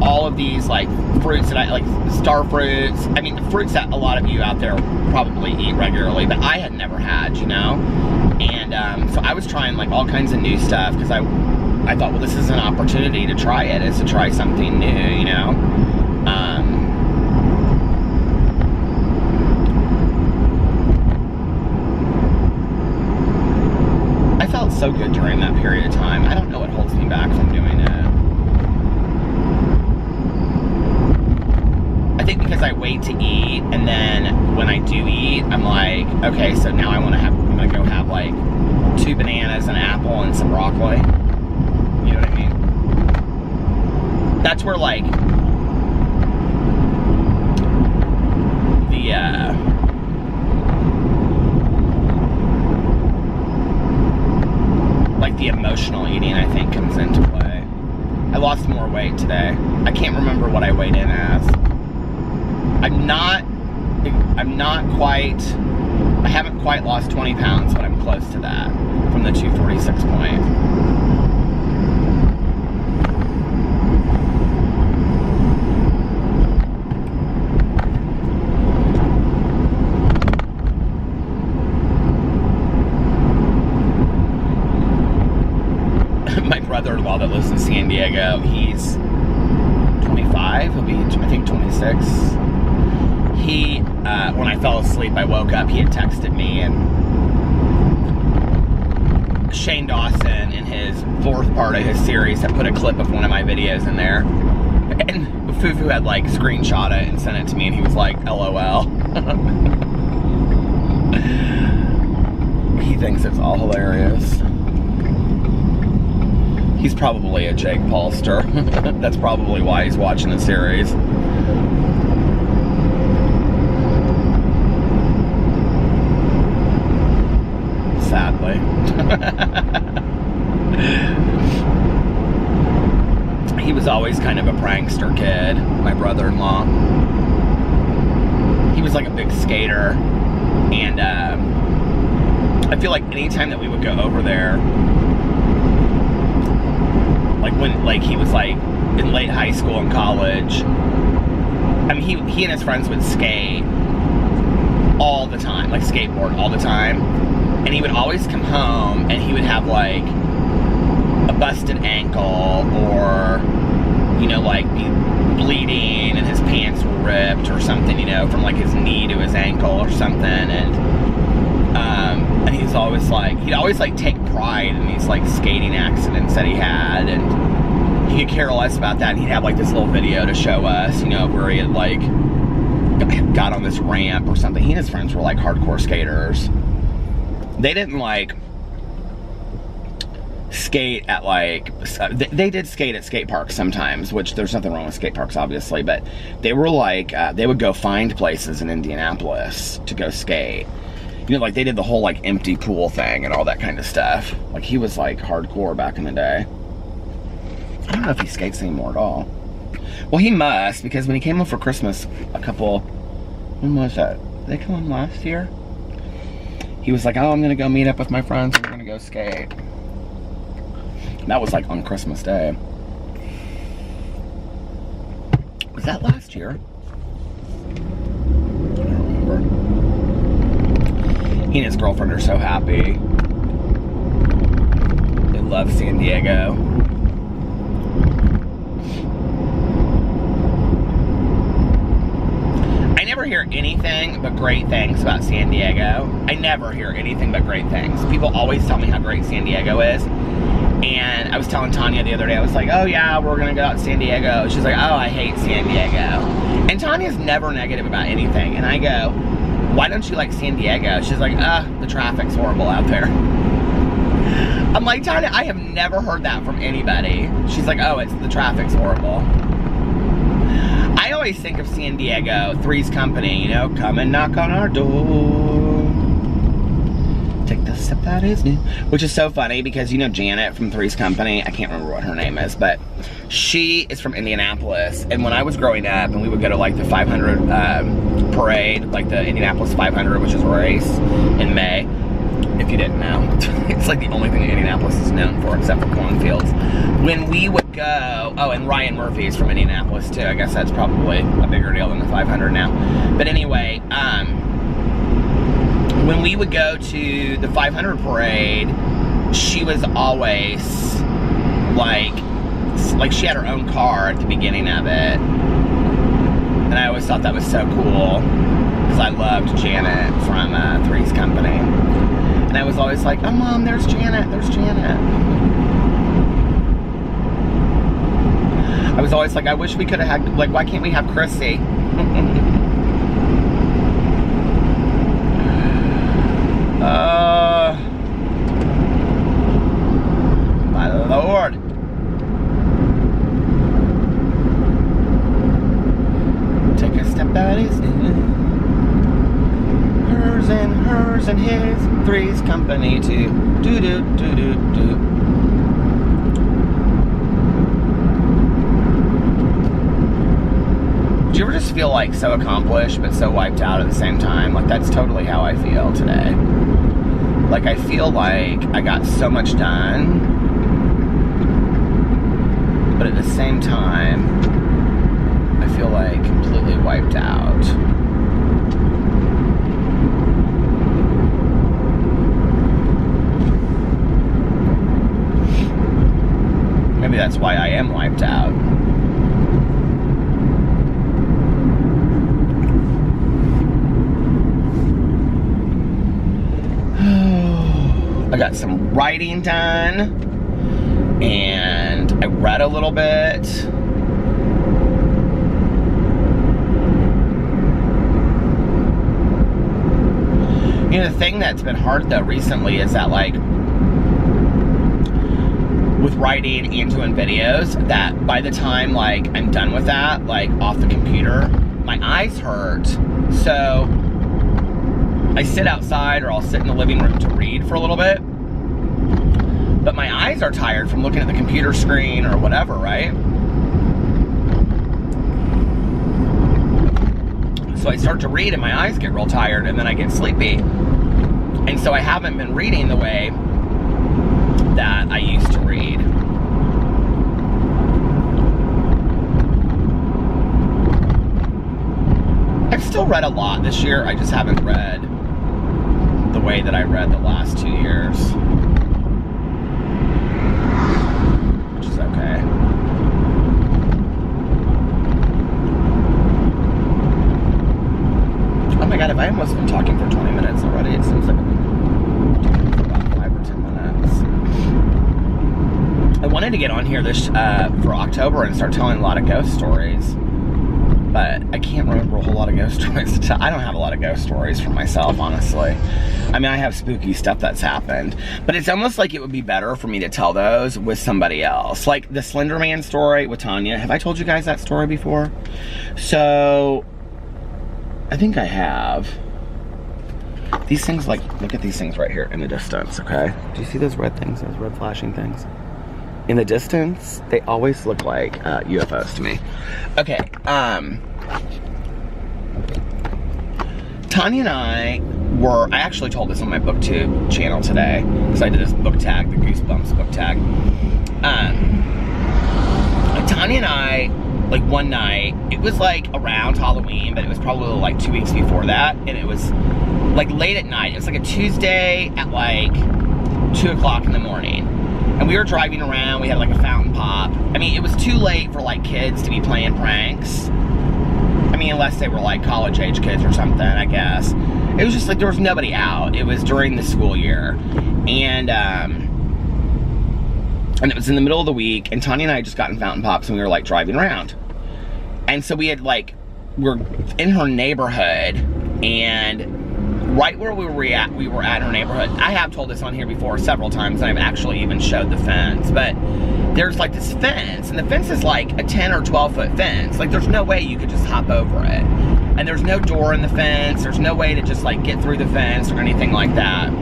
S1: all of these like fruits that I like, star fruits. I mean, fruits that a lot of you out there probably eat regularly, but I had never had, you know? And so I was trying like all kinds of new stuff because I thought, well, this is an opportunity to try it. It's to try something new, you know? I felt so good during that period of time. I don't know what holds me back from doing it. I think because I wait to eat, and then when I do eat, I'm like, okay, so now I'm gonna go have like 2 bananas, an apple, and some broccoli. You know what I mean? That's where like the emotional eating, I think, comes into play. I lost more weight today. I can't remember what I weighed in as. I haven't quite lost 20 pounds, but I'm close to that from the 246 point. My brother-in-law that lives in San Diego, he's 25, he'll be, I think, 26. He, when I fell asleep, I woke up, he had texted me, and Shane Dawson, in his 4th part of his series, had put a clip of one of my videos in there, and Fufu had, like, screenshot it and sent it to me, and he was like, LOL. He thinks it's all hilarious. He's probably a Jake Paulster. That's probably why he's watching the series. Sadly. He was always kind of a prankster kid, my brother-in-law. He was like a big skater, and I feel like anytime that we would go over there, like when, like, he was like in late high school and college, I mean, he and his friends would skate all the time, like skateboard all the time, and he would always come home and he would have like a busted ankle, or, you know, like be bleeding and his pants were ripped or something, you know, from like his knee to his ankle or something, and he's always like, he'd always like take pride in these like skating accidents that he had, and he could care less about that, and he'd have like this little video to show us, you know, where he had like got on this ramp or something. He and his friends were like hardcore skaters. They didn't like skate at like, they did skate at skate parks sometimes, which there's nothing wrong with skate parks obviously, but they were like, they would go find places in Indianapolis to go skate. You know, like they did the whole like empty pool thing and all that kind of stuff. Like he was like hardcore back in the day. I don't know if he skates anymore at all. Well, he must, because when he came home for Christmas when was that? Did they come home last year? He was like, oh, I'm gonna go meet up with my friends and we're gonna go skate. And that was like on Christmas Day. Was that last year? I don't remember. He and his girlfriend are so happy. They love San Diego. I never hear anything but great things about San Diego. I never hear anything but great things. People always tell me how great San Diego is. And I was telling Tanya the other day, I was like, oh yeah, we're gonna go out to San Diego. She's like, oh, I hate San Diego. And Tanya's never negative about anything. And I go, why don't you like San Diego? She's like, the traffic's horrible out there. I'm like, Tanya, I have never heard that from anybody. She's like, oh, the traffic's horrible. I always think of San Diego, Three's Company, you know, come and knock on our door. Take the step that is new. Which is so funny because, you know, Janet from Three's Company, I can't remember what her name is, but she is from Indianapolis. And when I was growing up and we would go to like the 500 parade, like the Indianapolis 500, which is a race in May, if you didn't know. It's like the only thing that Indianapolis is known for except for cornfields. When we would go, oh, and Ryan Murphy's from Indianapolis too. I guess that's probably a bigger deal than the 500 now. But anyway, when we would go to the 500 parade, she was always like she had her own car at the beginning of it. And I always thought that was so cool because I loved Janet from Three's Company. And I was always like, oh Mom, there's Janet, there's Janet. I was always like, I wish we could have had, like, why can't we have Chrissy? My Lord. Take a step that is hers and his, Three's Company too. Do do do do do. you ever just feel like so accomplished but so wiped out at the same time? Like, that's totally how I feel today. Like, I feel like I got so much done, but at the same time, I feel like completely wiped out. Maybe that's why I am wiped out. I got some writing done, and I read a little bit. You know, the thing that's been hard though recently is that, like, with writing and doing videos, that by the time, like, I'm done with that, like, off the computer, my eyes hurt. So I sit outside, or I'll sit in the living room to read for a little bit, but my eyes are tired from looking at the computer screen or whatever, right? So I start to read and my eyes get real tired, and then I get sleepy. And so I haven't been reading the way that I used to read. I've still read a lot this year. I just haven't read the way that I read the last 2 years, which is okay. Oh my god, have I almost been talking for 20 minutes already? It seems like I've been talking for about 5 or 10 minutes. I wanted to get on here this for October and start telling a lot of ghost stories, but I can't remember a whole lot of ghost stories to tell. I don't have a lot of ghost stories for myself, honestly. I mean, I have spooky stuff that's happened, but it's almost like it would be better for me to tell those with somebody else. Like the Slender Man story with Tanya. Have I told you guys that story before? So, I think I have. These things, like, look at these things right here in the distance, okay? Do you see those red things, those red flashing things? In the distance, they always look like UFOs to me. Okay, Tanya and I actually told this on my BookTube channel today, because I did this book tag, the Goosebumps book tag. Tanya and I, like, one night, it was like around Halloween, but it was probably like 2 weeks before that, and it was like late at night. It was like a Tuesday at like 2 o'clock in the morning. And we were driving around, we had like a fountain pop. I mean, it was too late for like kids to be playing pranks. I mean, unless they were like college age kids or something, I guess. It was just like there was nobody out. It was during the school year. And it was in the middle of the week, and Tanya and I had just gotten fountain pops, and we were like driving around. And so we had like, we're in her neighborhood, and right where we were at her neighborhood. I have told this on here before several times, and I've actually even showed the fence, but there's like this fence, and the fence is like a 10 or 12 foot fence. Like, there's no way you could just hop over it. And there's no door in the fence. There's no way to just like get through the fence or anything like that.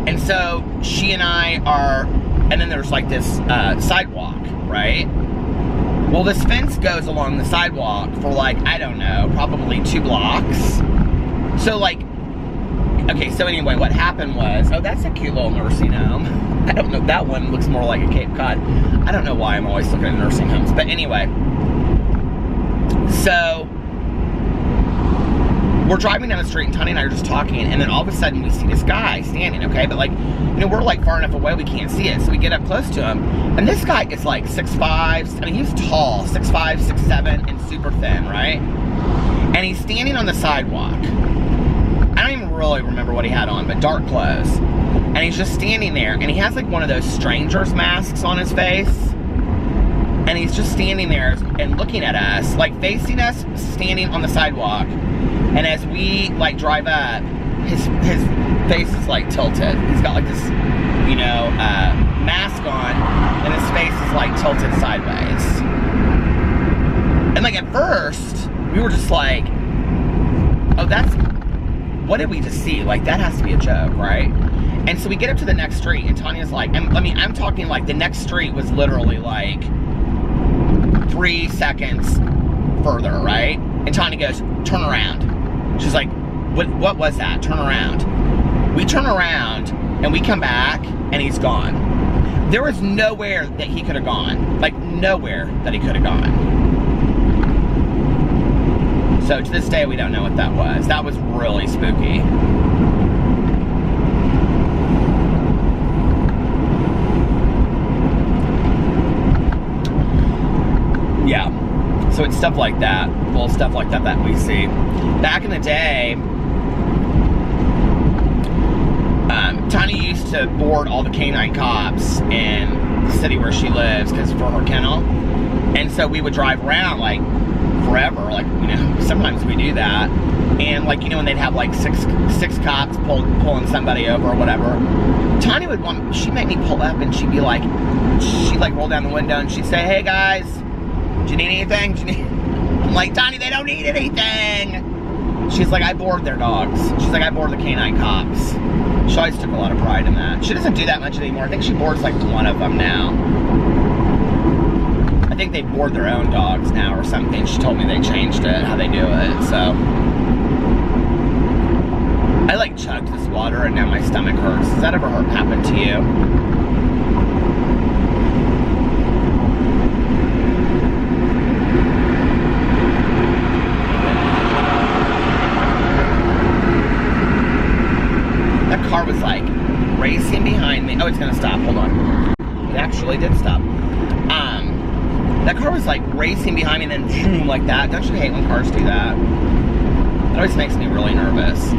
S1: And so she and I are, and then there's like this sidewalk, right? Well, this fence goes along the sidewalk for like, I don't know, probably 2 blocks. So like, okay, so anyway, what happened was, oh, that's a cute little nursing home. I don't know, that one looks more like a Cape Cod. I don't know why I'm always looking at nursing homes, but anyway. So, we're driving down the street, and Tanya and I are just talking, and then all of a sudden we see this guy standing, okay? But like, you know, we're like far enough away we can't see it, so we get up close to him, and this guy is like 6'5", I mean, he's tall, 6'5", 6'7", and super thin, right? And he's standing on the sidewalk. I don't even really remember what he had on, but dark clothes. And he's just standing there, and he has like one of those stranger's masks on his face. And he's just standing there and looking at us, like facing us, standing on the sidewalk. And as we like drive up, his face is like tilted. He's got like this, you know, mask on, and his face is like tilted sideways. And like at first, we were just like, oh, what did we just see? Like, that has to be a joke, right? And so we get up to the next street, and Tanya's like, I'm talking like the next street was literally like 3 seconds further, right? And Tanya goes, turn around. She's like, what was that? Turn around. We turn around and we come back and he's gone. There was nowhere that he could have gone. Like, nowhere that he could have gone. So to this day, we don't know what that was. That was really spooky. Yeah. So it's stuff like that. Little stuff like that that we see. Back in the day, Tanya used to board all the canine cops in the city where she lives because for her kennel. And so we would drive around like forever, like, you know, sometimes we do that. And like, you know, when they'd have like six cops pulling somebody over or whatever, Tanya would she'd make me pull up and she'd be like, she'd like roll down the window and she'd say, hey guys, do you need anything? I'm like, Tanya, they don't need anything. She's like, I board their dogs. She's like, I board the canine cops. She always took a lot of pride in that. She doesn't do that much anymore. I think she boards like one of them now. I think they board their own dogs now or something. She told me they changed it, how they do it, so. I like chugged this water and now my stomach hurts. Has that ever happened to you? That car was like racing behind me. Oh, it's gonna stop, hold on. It actually did stop. That car was like racing behind me and then zoom like that. Don't you hate when cars do that? It always makes me really nervous.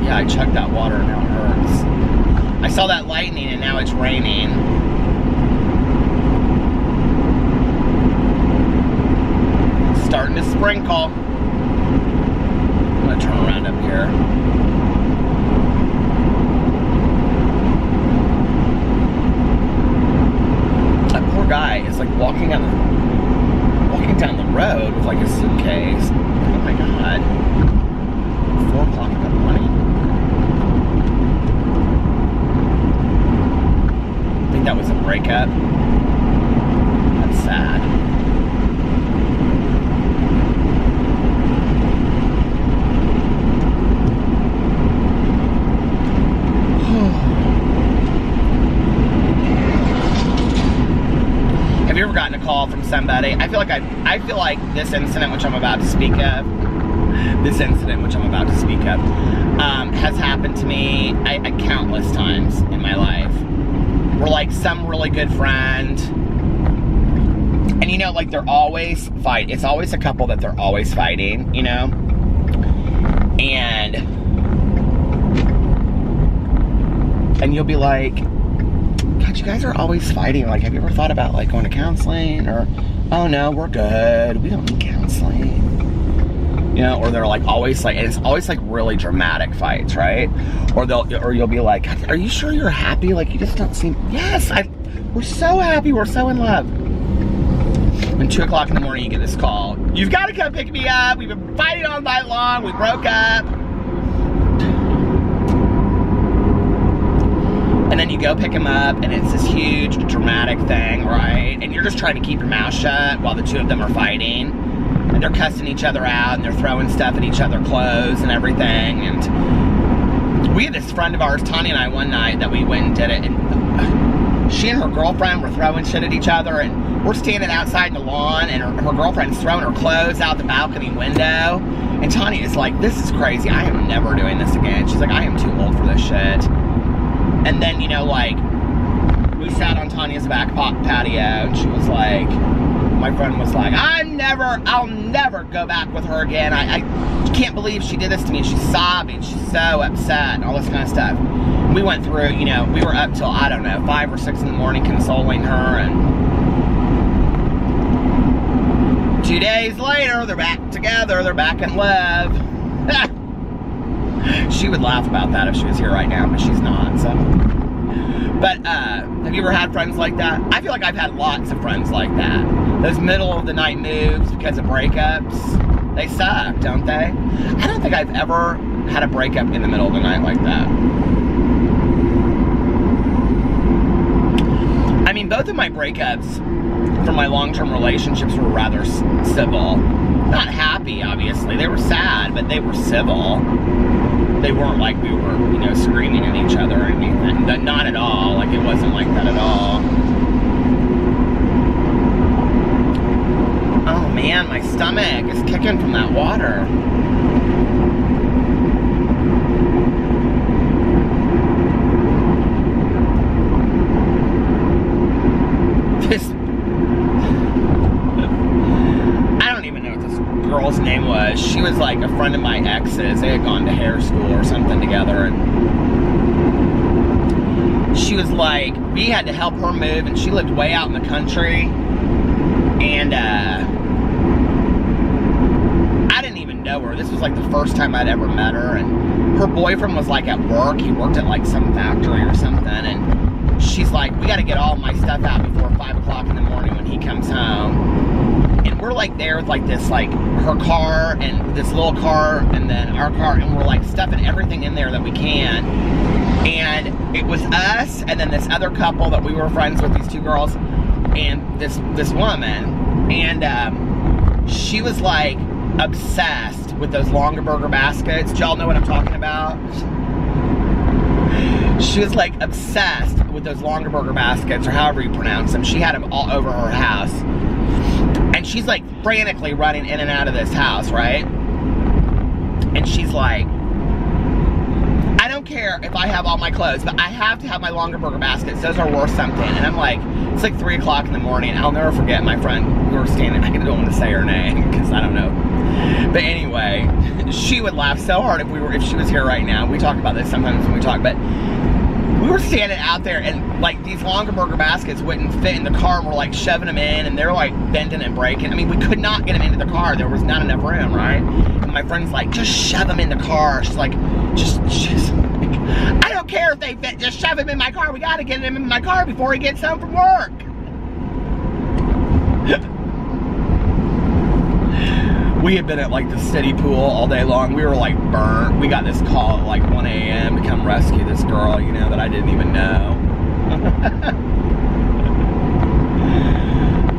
S1: Yeah, I chugged that water and now it hurts. I saw that lightning and now it's raining. It's starting to sprinkle. I'm gonna turn around up here. That poor guy is like walking down the road with like a suitcase. Oh my god. 4 o'clock in the morning. I think that was a breakup. That's sad. Have you ever gotten a call from somebody? I feel like this incident which I'm about to speak of, has happened to me countless times in my life. We're like some really good friend, and you know, like they're always fighting. It's always a couple that they're always fighting, you know, and you'll be like, God, you guys are always fighting. Like, have you ever thought about like going to counseling? Or, oh no, we're good. We don't need counseling. You know, or they're like always like, and it's always like really dramatic fights, right? Or you'll be like, are you sure you're happy? Like, you just don't seem, yes, we're so happy. We're so in love. And 2 o'clock in the morning, you get this call. You've got to come pick me up. We've been fighting all night long. We broke up. And then you go pick him up, and it's this huge dramatic thing, right? And you're just trying to keep your mouth shut while the two of them are fighting. And they're cussing each other out, and they're throwing stuff at each other's clothes and everything. And we had this friend of ours, Tanya and I, one night that we went and did it. And she and her girlfriend were throwing shit at each other, and we're standing outside in the lawn, and her girlfriend's throwing her clothes out the balcony window. And Tanya is like, this is crazy. I am never doing this again. She's like, I am too old for this shit. And then, you know, like, we sat on Tanya's back patio, and she was like, my friend was like, I'll never go back with her again. I can't believe she did this to me. She's sobbing. She's so upset and all this kind of stuff. We went through, you know, we were up till, I don't know, 5 or 6 in the morning consoling her. And 2 days later, they're back together. They're back in love. She would laugh about that if she was here right now, but she's not, so. But, have you ever had friends like that? I feel like I've had lots of friends like that. Those middle of the night moves because of breakups, they suck, don't they? I don't think I've ever had a breakup in the middle of the night like that. I mean, both of my breakups from my long-term relationships were rather civil. Not happy, obviously. They were sad, but they were civil. They weren't like we were, you know, screaming at each other or anything. Not at all. Like, it wasn't like that at all. Oh, man, my stomach is kicking from that water. Girl's name was, she was like a friend of my ex's. They had gone to hair school or something together, and she was like, we had to help her move, and she lived way out in the country, and I didn't even know her. This was like the first time I'd ever met her, and her boyfriend was like at work. He worked at like some factory or something, and she's like, we got to get all my stuff out before 5 o'clock in the morning when he comes home. And we're like there with like this, like her car and this little car and then our car, and we're like stuffing everything in there that we can. And it was us and then this other couple that we were friends with, these two girls, and this woman. And she was like obsessed with those longer burger baskets. Do y'all know what I'm talking about? She was like obsessed with those longer burger baskets, or however you pronounce them. She had them all over her house. And she's like frantically running in and out of this house, right? And she's like, I don't care if I have all my clothes, but I have to have my longer burger baskets. Those are worth something. And I'm like, it's like 3 o'clock in the morning. I'll never forget my friend. We were standing, I don't want to say her name because I don't know. But anyway, she would laugh so hard if she was here right now. We talk about this sometimes when we talk, but we were standing out there and like these longer burger baskets wouldn't fit in the car, and we're like shoving them in, and they're like bending and breaking. I mean, we could not get them into the car. There was not enough room, right? And my friend's like, just shove them in the car. She's like, just I don't care if they fit, just shove them in my car. We got to get them in my car before he gets home from work. We had been at like the city pool all day long. We were like burnt. We got this call at like 1 a.m. to come rescue this girl, you know, that I didn't even know.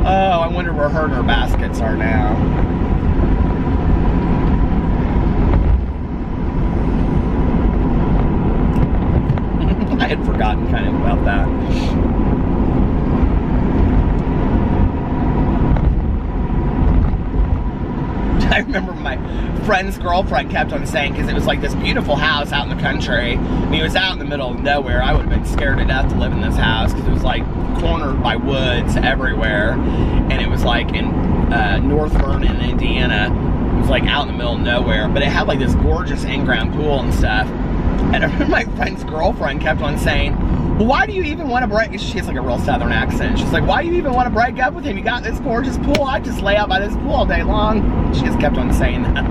S1: Oh, I wonder where her and her baskets are now. I had forgotten kind of about that. I remember my friend's girlfriend kept on saying, because it was like this beautiful house out in the country, and he was out in the middle of nowhere. I would have been scared to death to live in this house, because it was like cornered by woods everywhere, and it was like in North Vernon, Indiana. It was like out in the middle of nowhere, but it had like this gorgeous in-ground pool and stuff. And I remember my friend's girlfriend kept on saying, well, why do you even want to break? She has like a real southern accent. She's like, why do you even want to break up with him? You got this gorgeous pool. I just lay out by this pool all day long. She just kept on saying that.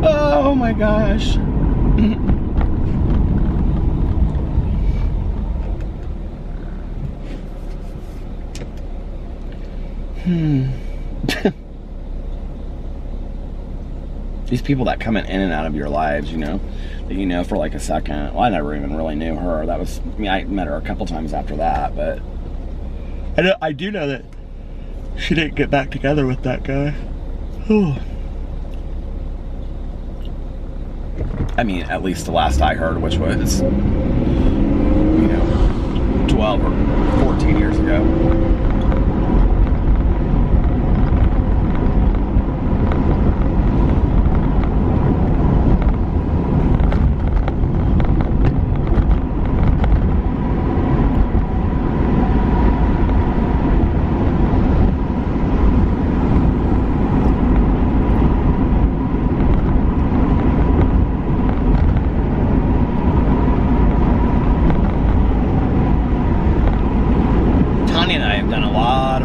S1: Oh my gosh. These people that come in and out of your lives, you know, that you know for like a second. Well, I never even really knew her. That was, I mean, I met her a couple times after that, but I do know that she didn't get back together with that guy. I mean, at least the last I heard, which was, you know, 12 or 14 years ago.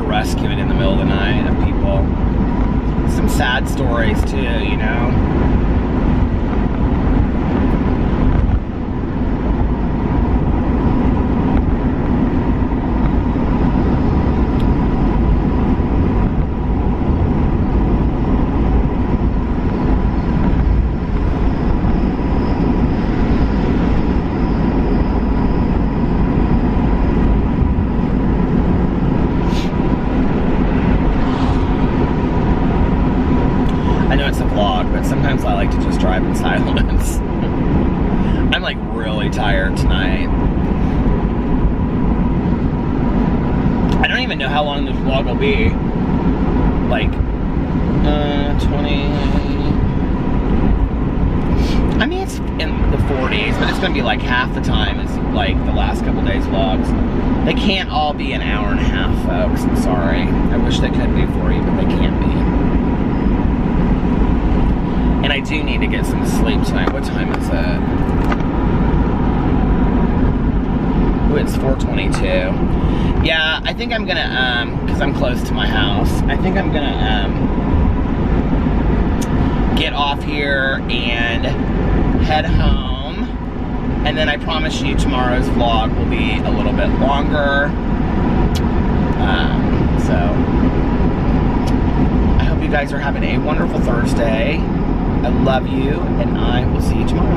S1: Rescuing in the middle of the night of people. Some sad stories too, you know. sometimes I like to just drive in silence. I'm like really tired tonight. I don't even know how long this vlog will be. Like, 20... I mean, it's in the 40s, but it's gonna be like half the time as like the last couple days vlogs. They can't all be an hour and a half, folks. I'm sorry. I wish they could be for you, but they can't be. And I do need to get some sleep tonight. What time is it? Ooh, it's 4:22. Yeah, I think I'm gonna, because I'm close to my house, I think I'm gonna, get off here and head home. And then I promise you tomorrow's vlog will be a little bit longer. So, I hope you guys are having a wonderful Thursday. I love you, and I will see you tomorrow.